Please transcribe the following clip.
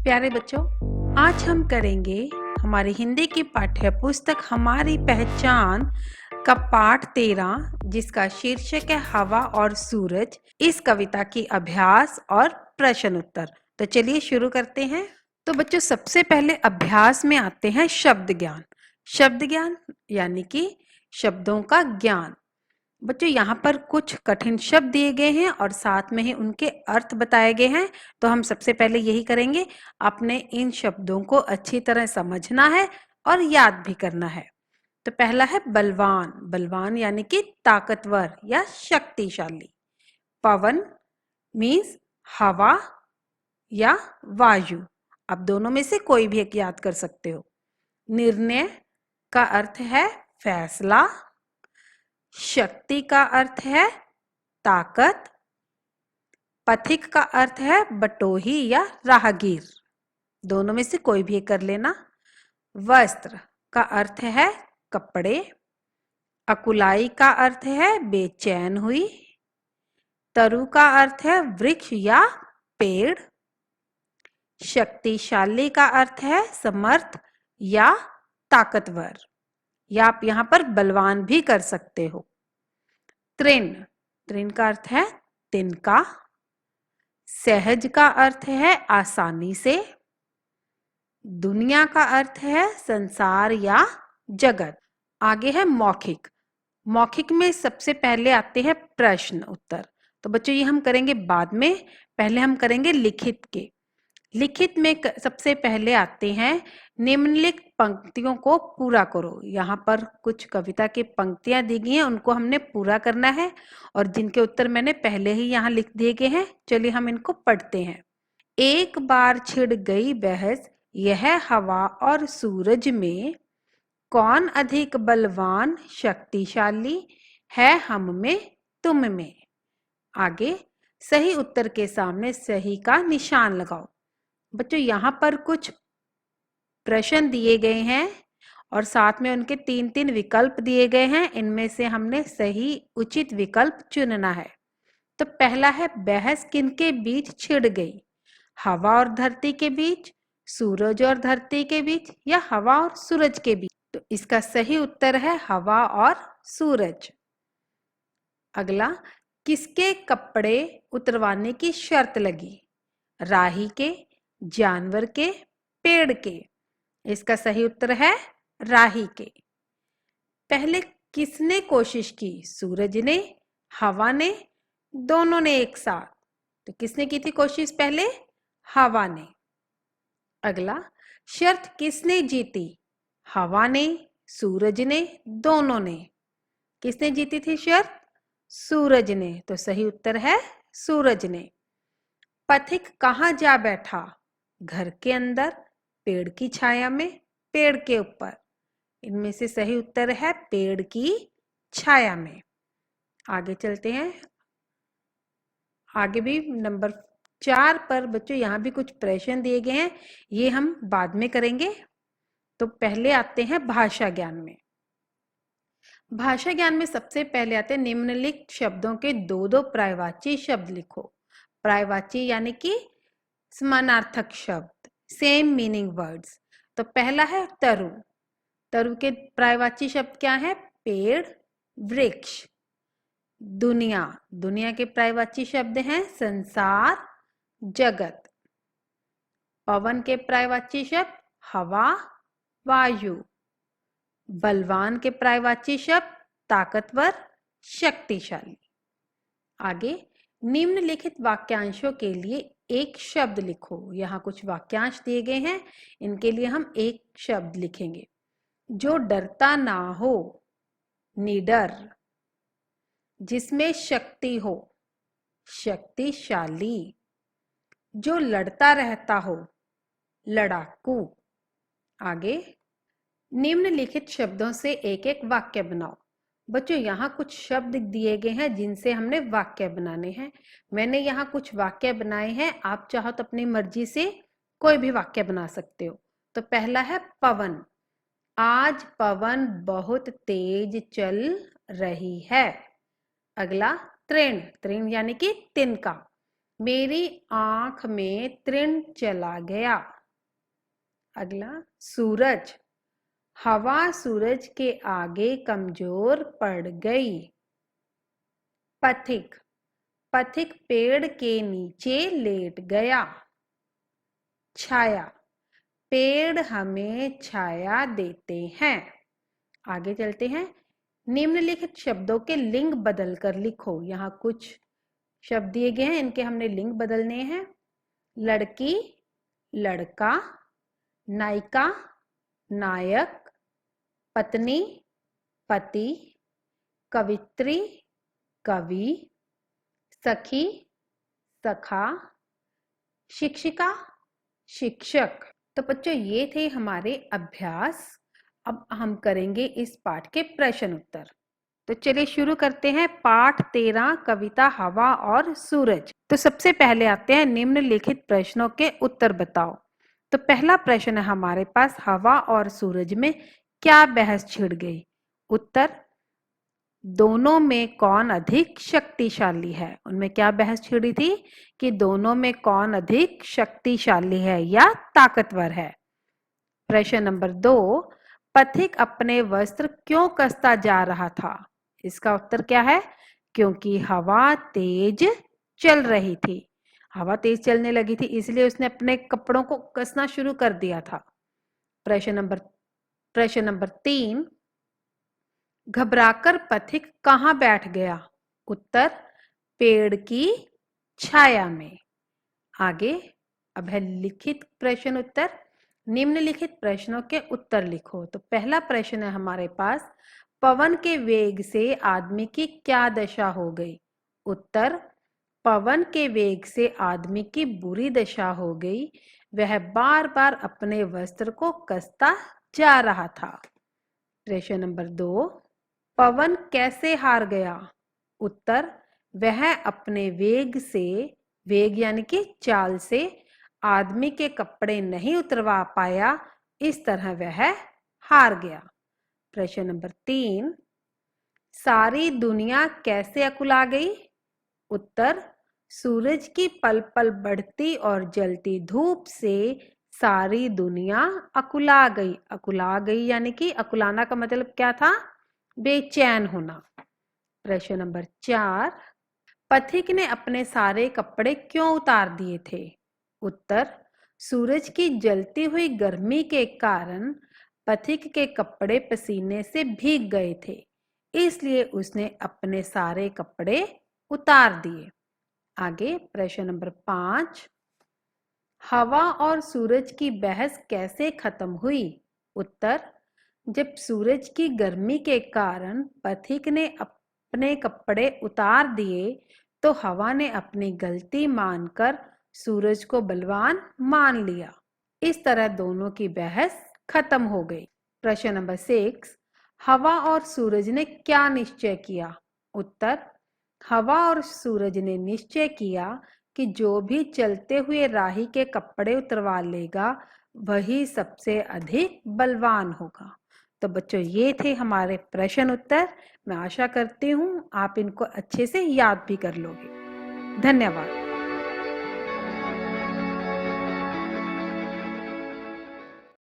प्यारे बच्चों, आज हम करेंगे हमारी हिंदी की पाठ्य पुस्तक हमारी पहचान का पाठ 13 जिसका शीर्षक है हवा और सूरज। इस कविता की अभ्यास और प्रश्न उत्तर। तो चलिए शुरू करते हैं। तो बच्चों, सबसे पहले अभ्यास में आते हैं शब्द ज्ञान। शब्द ज्ञान यानी कि शब्दों का ज्ञान। बच्चों, यहाँ पर कुछ कठिन शब्द दिए गए हैं और साथ में ही उनके अर्थ बताए गए हैं। तो हम सबसे पहले यही करेंगे, आपने इन शब्दों को अच्छी तरह समझना है और याद भी करना है। तो पहला है बलवान। बलवान यानी कि ताकतवर या शक्तिशाली। पवन मीन्स हवा या वायु। आप दोनों में से कोई भी एक याद कर सकते हो। निर्णय का अर्थ है फैसला। शक्ति का अर्थ है ताकत। पथिक का अर्थ है बटोही या राहगीर। दोनों में से कोई भी कर लेना। वस्त्र का अर्थ है कपड़े। अकुलाई का अर्थ है बेचैन हुई। तरु का अर्थ है वृक्ष या पेड़। शक्तिशाली का अर्थ है समर्थ या ताकतवर, या आप यहां पर बलवान भी कर सकते हो। तृण, तृण का अर्थ है तिनका। सहज का अर्थ है आसानी से। दुनिया का अर्थ है संसार या जगत। आगे है मौखिक। मौखिक में सबसे पहले आते हैं प्रश्न उत्तर। तो बच्चों, ये हम करेंगे बाद में, पहले हम करेंगे लिखित के। लिखित में सबसे पहले आते हैं निम्नलिखित पंक्तियों को पूरा करो। यहाँ पर कुछ कविता की पंक्तियां दी गई हैं, उनको हमने पूरा करना है और जिनके उत्तर मैंने पहले ही यहाँ लिख दिए गए हैं। चलिए हम इनको पढ़ते हैं। एक बार छिड़ गई बहस यह हवा और सूरज में, कौन अधिक बलवान शक्तिशाली है हम में तुम में। आगे सही उत्तर के सामने सही का निशान लगाओ। बच्चों, यहाँ पर कुछ प्रश्न दिए गए हैं और साथ में उनके 3-3 विकल्प दिए गए हैं। इनमें से हमने सही उचित विकल्प चुनना है। तो पहला है बहस किनके बीच छिड़ गई, हवा और धरती के बीच, सूरज और धरती के बीच, या हवा और सूरज के बीच। तो इसका सही उत्तर है हवा और सूरज। अगला, किसके कपड़े उतरवाने की शर्त लगी, राही के, जानवर के, पेड़ के। इसका सही उत्तर है राही के। पहले किसने कोशिश की, सूरज ने, हवा ने, दोनों ने एक साथ। तो किसने की थी कोशिश पहले, हवा ने। अगला, शर्त किसने जीती, हवा ने, सूरज ने, दोनों ने। किसने जीती थी शर्त, सूरज ने। तो सही उत्तर है सूरज ने। पथिक कहाँ जा बैठा, घर के अंदर, पेड़ की छाया में, पेड़ के ऊपर। इनमें से सही उत्तर है पेड़ की छाया में। आगे चलते हैं। आगे भी नंबर 4 पर बच्चों यहाँ भी कुछ प्रश्न दिए गए हैं, ये हम बाद में करेंगे। तो पहले आते हैं भाषा ज्ञान में। भाषा ज्ञान में सबसे पहले आते हैं निम्नलिखित शब्दों के 2-2 पर्यायवाची शब्द लिखो। पर्यायवाची यानी कि समानार्थक शब्द, सेम मीनिंग वर्ड्स। तो पहला है तरु। तरु के पर्यायवाची शब्द क्या है, पेड़, वृक्ष। दुनिया, दुनिया के पर्यायवाची शब्द हैं संसार, जगत। पवन के पर्यायवाची शब्द हवा, वायु। बलवान के पर्यायवाची शब्द ताकतवर, शक्तिशाली। आगे निम्नलिखित वाक्यांशों के लिए एक शब्द लिखो। यहाँ कुछ वाक्यांश दिए गए हैं, इनके लिए हम एक शब्द लिखेंगे। जो डरता ना हो, निडर। जिसमें शक्ति हो, शक्तिशाली। जो लड़ता रहता हो, लड़ाकू। आगे निम्नलिखित शब्दों से एक एक वाक्य बनाओ। बच्चों, यहाँ कुछ शब्द दिए गए हैं जिनसे हमने वाक्य बनाने हैं। मैंने यहाँ कुछ वाक्य बनाए हैं, आप चाहो तो अपनी मर्जी से कोई भी वाक्य बना सकते हो। तो पहला है पवन। आज पवन बहुत तेज चल रही है। अगला तृण, तृण यानी कि तिनका। मेरी आंख में तृण चला गया। अगला सूरज। हवा सूरज के आगे कमजोर पड़ गई। पथिक। पथिक पेड़ के नीचे लेट गया। छाया। पेड़ हमें छाया देते हैं। आगे चलते हैं। निम्नलिखित शब्दों के लिंग बदलकर लिखो। यहाँ कुछ शब्द दिए गए हैं, इनके हमने लिंग बदलने हैं। लड़की, लड़का, नायिका, नायक, पत्नी, पति, कवित्री, कवि, सखी, सखा, शिक्षिका, शिक्षक। तो बच्चों ये थे हमारे अभ्यास। अब हम करेंगे इस पाठ के प्रश्न उत्तर। तो चलिए शुरू करते हैं। पाठ 13 कविता हवा और सूरज। तो सबसे पहले आते हैं निम्नलिखित प्रश्नों के उत्तर बताओ। तो पहला प्रश्न है हमारे पास, हवा और सूरज में क्या बहस छिड़ गई। उत्तर, दोनों में कौन अधिक शक्तिशाली है। उनमें क्या बहस छिड़ी थी कि दोनों में कौन अधिक शक्तिशाली है या ताकतवर है। प्रश्न नंबर 2, पथिक अपने वस्त्र क्यों कसता जा रहा था। इसका उत्तर क्या है, क्योंकि हवा तेज चल रही थी। हवा तेज चलने लगी थी इसलिए उसने अपने कपड़ों को कसना शुरू कर दिया था। प्रश्न नंबर 3, घबराकर पथिक कहाँ बैठ गया। उत्तर, पेड़ की छाया में। आगे अब है लिखित प्रश्न उत्तर। निम्नलिखित प्रश्नों के उत्तर लिखो। तो पहला प्रश्न है हमारे पास, पवन के वेग से आदमी की क्या दशा हो गई। उत्तर, पवन के वेग से आदमी की बुरी दशा हो गई। वह बार बार अपने वस्त्र को कसता जा रहा था। प्रश्न नंबर 2, पवन कैसे हार गया। उत्तर, वह अपने वेग से, वेग यानी कि चाल से आदमी के कपड़े नहीं उतरवा पाया, इस तरह वह हार गया। प्रश्न नंबर 3, सारी दुनिया कैसे अकुला गई। उत्तर, सूरज की पल पल बढ़ती और जलती धूप से सारी दुनिया अकुला गई। अकुला गई यानी कि अकुलाना का मतलब क्या था, बेचैन होना। प्रश्न नंबर 4, पथिक ने अपने सारे कपड़े क्यों उतार दिए थे। उत्तर, सूरज की जलती हुई गर्मी के कारण पथिक के कपड़े पसीने से भीग गए थे, इसलिए उसने अपने सारे कपड़े उतार दिए। आगे प्रश्न नंबर 5, हवा और सूरज की बहस कैसे खत्म हुई। उत्तर, जब सूरज की गर्मी के कारण पथिक ने अपने कपड़े उतार दिए तो हवा ने अपनी गलती मानकर सूरज को बलवान मान लिया। इस तरह दोनों की बहस खत्म हो गई। प्रश्न नंबर 6, हवा और सूरज ने क्या निश्चय किया। उत्तर, हवा और सूरज ने निश्चय किया कि जो भी चलते हुए राही के कपड़े उतरवा लेगा वही सबसे अधिक बलवान होगा। तो बच्चों ये थे हमारे प्रश्न उत्तर। मैं आशा करती हूँ आप इनको अच्छे से याद भी कर लोगे। धन्यवाद।